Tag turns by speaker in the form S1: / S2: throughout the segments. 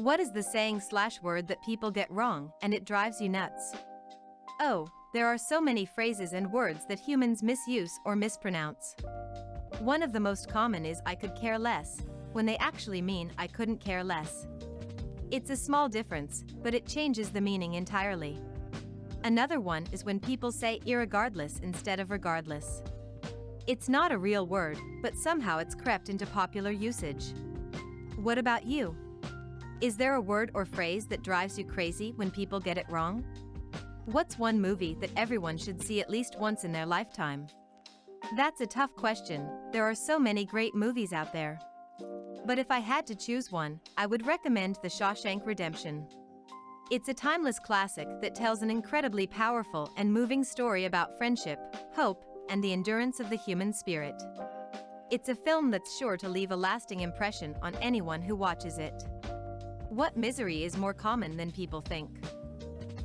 S1: What is the saying/word that people get wrong and it drives you nuts? Oh, there are so many phrases and words that humans misuse or mispronounce. One of the most common is "I could care less," when they actually mean "I couldn't care less." It's a small difference, but it changes the meaning entirely. Another one is when people say "irregardless" instead of "regardless." It's not a real word, but somehow it's crept into popular usage. What about you? Is there a word or phrase that drives you crazy when people get it wrong? What's one movie that everyone should see at least once in their lifetime? That's a tough question. There are so many great movies out there. But if I had to choose one, I would recommend The Shawshank Redemption. It's a timeless classic that tells an incredibly powerful and moving story about friendship, hope, and the endurance of the human spirit. It's a film that's sure to leave a lasting impression on anyone who watches it. What misery is more common than people think?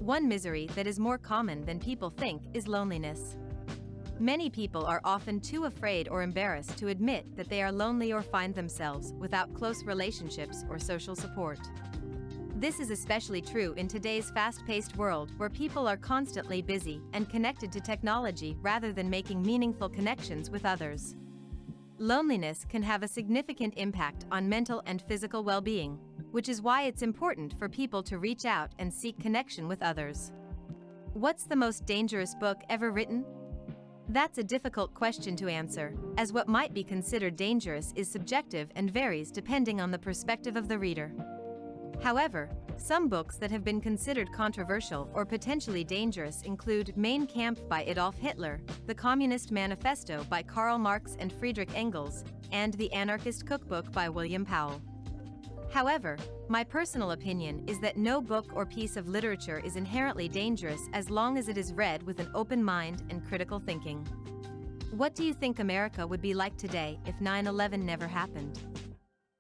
S1: One misery that is more common than people think is loneliness. Many people are often too afraid or embarrassed to admit that they are lonely or find themselves without close relationships or social support. This is especially true in today's fast-paced world where people are constantly busy and connected to technology rather than making meaningful connections with others. Loneliness can have a significant impact on mental and physical well-being, which is why it's important for people to reach out and seek connection with others. What's the most dangerous book ever written? That's a difficult question to answer, as what might be considered dangerous is subjective and varies depending on the perspective of the reader. However, some books that have been considered controversial or potentially dangerous include Mein Kampf by Adolf Hitler, The Communist Manifesto by Karl Marx and Friedrich Engels, and The Anarchist Cookbook by William Powell. However, my personal opinion is that no book or piece of literature is inherently dangerous as long as it is read with an open mind and critical thinking. What do you think America would be like today if 9/11 never happened?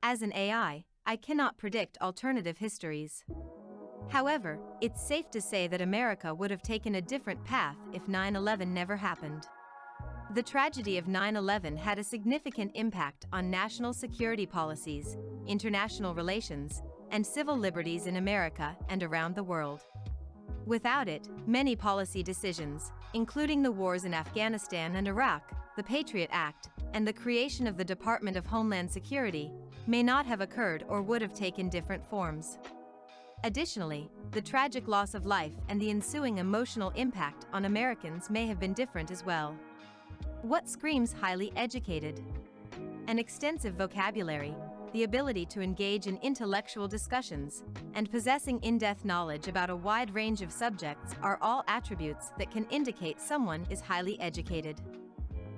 S1: As an AI, I cannot predict alternative histories. However, it's safe to say that America would have taken a different path if 9/11 never happened. The tragedy of 9/11 had a significant impact on national security policies, international relations, and civil liberties in America and around the world. Without it, many policy decisions, including the wars in Afghanistan and Iraq, the Patriot Act, and the creation of the Department of Homeland Security, may not have occurred or would have taken different forms. Additionally, the tragic loss of life and the ensuing emotional impact on Americans may have been different as well. What screams highly educated? An extensive vocabulary, the ability to engage in intellectual discussions, and possessing in-depth knowledge about a wide range of subjects are all attributes that can indicate someone is highly educated.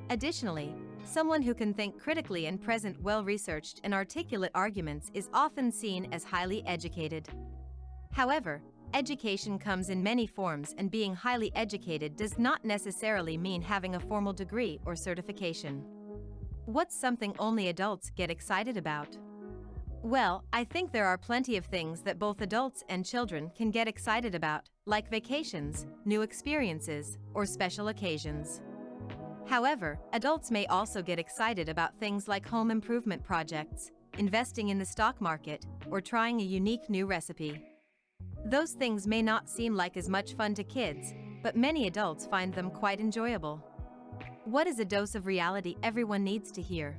S1: Additionally, someone who can think critically and present well-researched and articulate arguments is often seen as highly educated. However, education comes in many forms, and being highly educated does not necessarily mean having a formal degree or certification. What's something only adults get excited about? Well, I think there are plenty of things that both adults and children can get excited about, like vacations, new experiences, or special occasions. However, adults may also get excited about things like home improvement projects, investing in the stock market, or trying a unique new recipe. Those things may not seem like as much fun to kids, but many adults find them quite enjoyable. What is a dose of reality everyone needs to hear?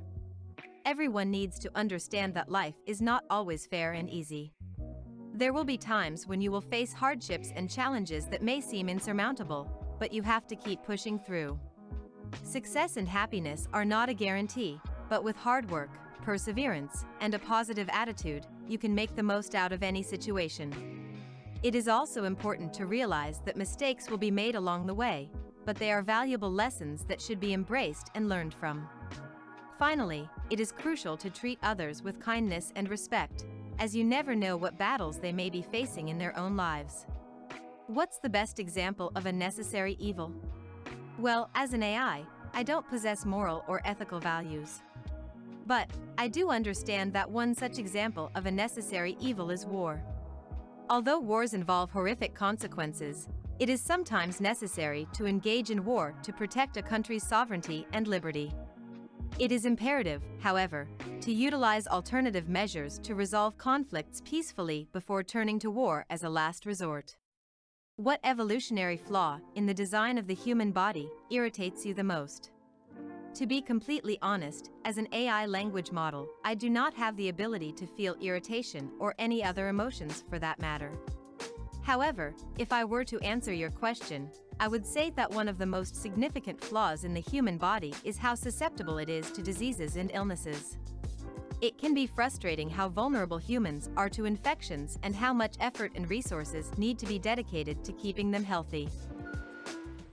S1: Everyone needs to understand that life is not always fair and easy. There will be times when you will face hardships and challenges that may seem insurmountable, but you have to keep pushing through. Success and happiness are not a guarantee, but with hard work, perseverance, and a positive attitude, you can make the most out of any situation. It is also important to realize that mistakes will be made along the way, but they are valuable lessons that should be embraced and learned from. Finally, it is crucial to treat others with kindness and respect, as you never know what battles they may be facing in their own lives. What's the best example of a necessary evil? Well, as an AI, I don't possess moral or ethical values. But I do understand that one such example of a necessary evil is war. Although wars involve horrific consequences, it is sometimes necessary to engage in war to protect a country's sovereignty and liberty. It is imperative, however, to utilize alternative measures to resolve conflicts peacefully before turning to war as a last resort. What evolutionary flaw in the design of the human body irritates you the most? To be completely honest, as an AI language model, I do not have the ability to feel irritation or any other emotions for that matter. However, if I were to answer your question, I would say that one of the most significant flaws in the human body is how susceptible it is to diseases and illnesses. It can be frustrating how vulnerable humans are to infections and how much effort and resources need to be dedicated to keeping them healthy.